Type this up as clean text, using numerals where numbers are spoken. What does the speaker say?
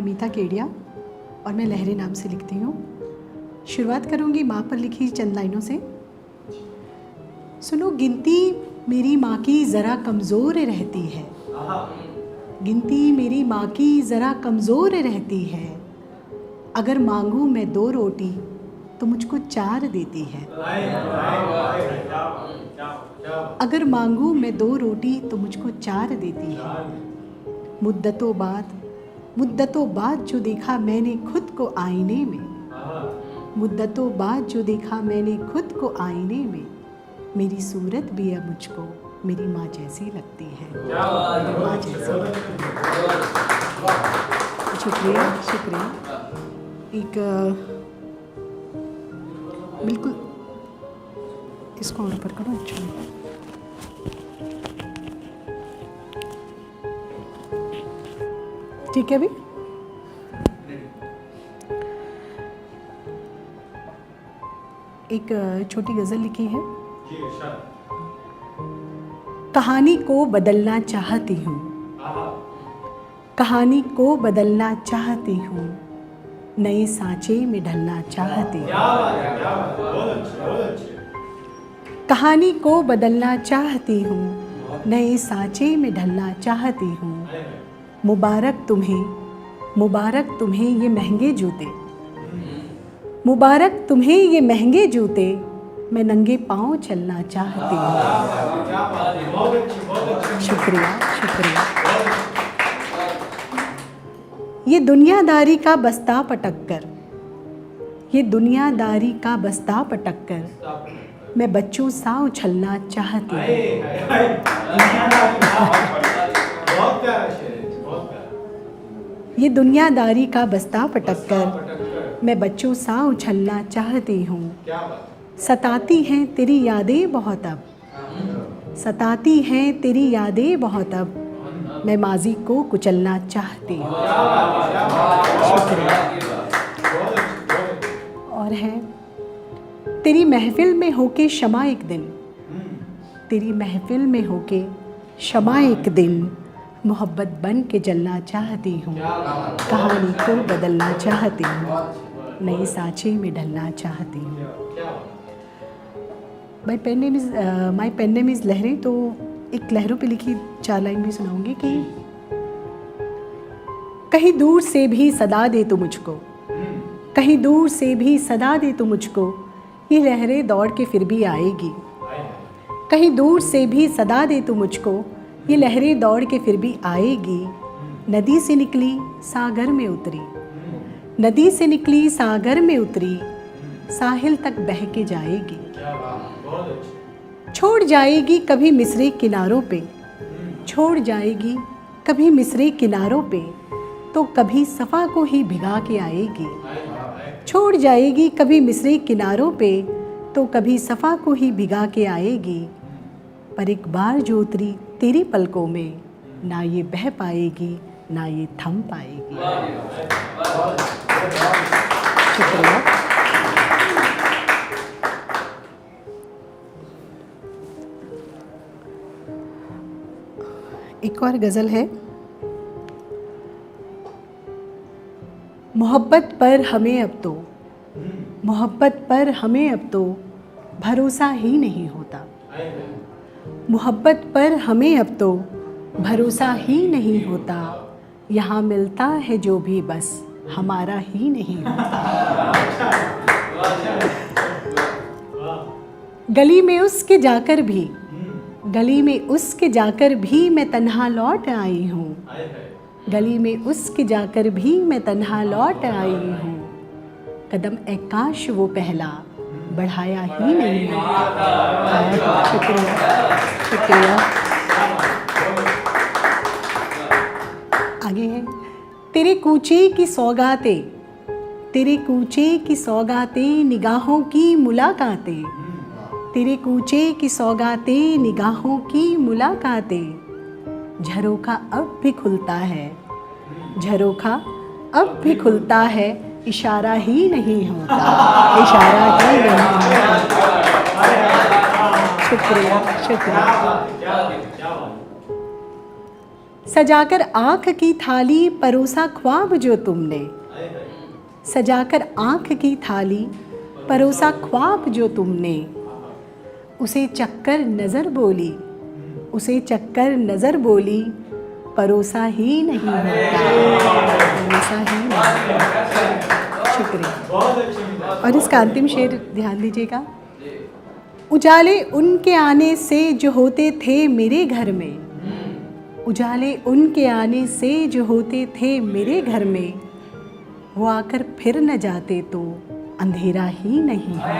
अमीता केडिया और मैं लहरें नाम से लिखती हूँ। शुरुआत करूँगी माँ पर लिखी चंद लाइनों से। सुनो, गिनती मेरी माँ की ज़रा कमज़ोर रहती है, गिनती मेरी माँ की ज़रा कमज़ोर रहती है। अगर मांगूँ मैं 2 रोटी तो मुझको 4 देती है। अगर मांगूँ मैं 2 रोटी तो मुझको 4 देती है। मुद्दतों बाद जो देखा मैंने खुद को आईने में, मुद्दतों बाद जो देखा मैंने खुद को आईने में, मेरी सूरत भी अब मुझको मेरी माँ जैसी लगती है, मेरी माँ जैसी। शुक्रिया शुक्रिया। एक बिल्कुल इसको और ऊपर करो। अच्छा, ठीक है। अभी एक छोटी गज़ल लिखी है। कहानी को बदलना चाहती हूँ, कहानी को बदलना चाहती हूँ, नए सांचे में ढलना चाहती हूँ। कहानी को बदलना चाहती हूँ, नए सांचे में ढलना चाहती हूँ। मुबारक तुम्हें ये महंगे जूते, मुबारक तुम्हें ये महंगे जूते, मैं नंगे पाँव चलना चाहती हूँ। शुक्रिया शुक्रिया। ये दुनियादारी का बस्ता पटक कर, ये दुनियादारी का बस्ता पटक कर, मैं बच्चों सा उछलना चाहती हूँ। ये दुनियादारी का बस्ता पटक कर मैं बच्चों सा उछलना चाहती हूँ। सताती हैं तेरी यादें बहुत अब, सताती हैं तेरी यादें बहुत अब, मैं माजी को कुचलना चाहती हूँ। शुक्रिया। और है, तेरी महफिल में होके शमा एक दिन, तेरी महफिल में होके शमा एक दिन, मोहब्बत बन के जलना चाहती हूँ। कहानी को बदलना चाहती हूँ, नए सांचे में ढलना चाहती हूँ। माई पेन नेम इज़ लहरें। तो एक लहरों पे लिखी 4 लाइन भी सुनाऊंगी कि कहीं दूर से भी सदा दे तो मुझको, कहीं दूर से भी सदा दे तो मुझको, ये लहरें दौड़ के फिर भी आएगी। कहीं दूर से भी सदा दे तो मुझको, ये लहरें दौड़ के फिर भी आएगी। नदी से निकली सागर में उतरी, नदी से निकली सागर में उतरी, साहिल तक बह के जाएगी। छोड़ जाएगी कभी मिस्री किनारों पे, छोड़ जाएगी कभी मिस्री किनारों पे, तो कभी सफ़ा को ही भिगा के आएगी। छोड़ जाएगी कभी मिस्री किनारों पे, तो कभी सफ़ा को ही भिगा के आएगी। पर एक बार जो उतरी तेरी पलकों में, ना ये बह पाएगी ना ये थम पाएगी। शुक्रिया। एक और गज़ल है। मोहब्बत पर हमें अब तो, मोहब्बत पर हमें अब तो भरोसा ही नहीं होता, मोहब्बत पर हमें अब तो भरोसा ही नहीं होता। यहाँ मिलता है जो भी बस हमारा ही नहीं होता। गली में उसके जाकर भी, गली में उसके जाकर भी मैं तन्हा लौट आई हूँ, गली में उसके जाकर भी मैं तन्हा लौट आई हूँ। कदम ए काश वो पहला बढ़ाया ही नहीं होता। शुक्रिया शुक्रिया। आगे है, तेरे कूचे की सौगातें, तेरे कूचे की सौगातें, निगाहों की मुलाकातें, तेरे कूचे की सौगातें, निगाहों की मुलाकातें। झरोखा अब भी खुलता है, झरोखा अब भी खुलता है, इशारा ही नहीं होता, इशारा ही नहीं होता। शुक्रिया शुक्रिया। सजाकर आँख की थाली परोसा ख्वाब जो तुमने, सजाकर आँख की थाली परोसा ख्वाब जो तुमने, उसे चक्कर नज़र बोली, उसे चक्कर नज़र बोली, परोसा ही नहीं होता, परोसा ही नहीं होता। शुक्रिया। और इसका अंतिम शेर ध्यान दीजिएगा। उजाले उनके आने से जो होते थे मेरे घर में, उजाले उनके आने से जो होते थे मेरे घर में, वो आकर फिर न जाते तो अंधेरा ही नहीं होता।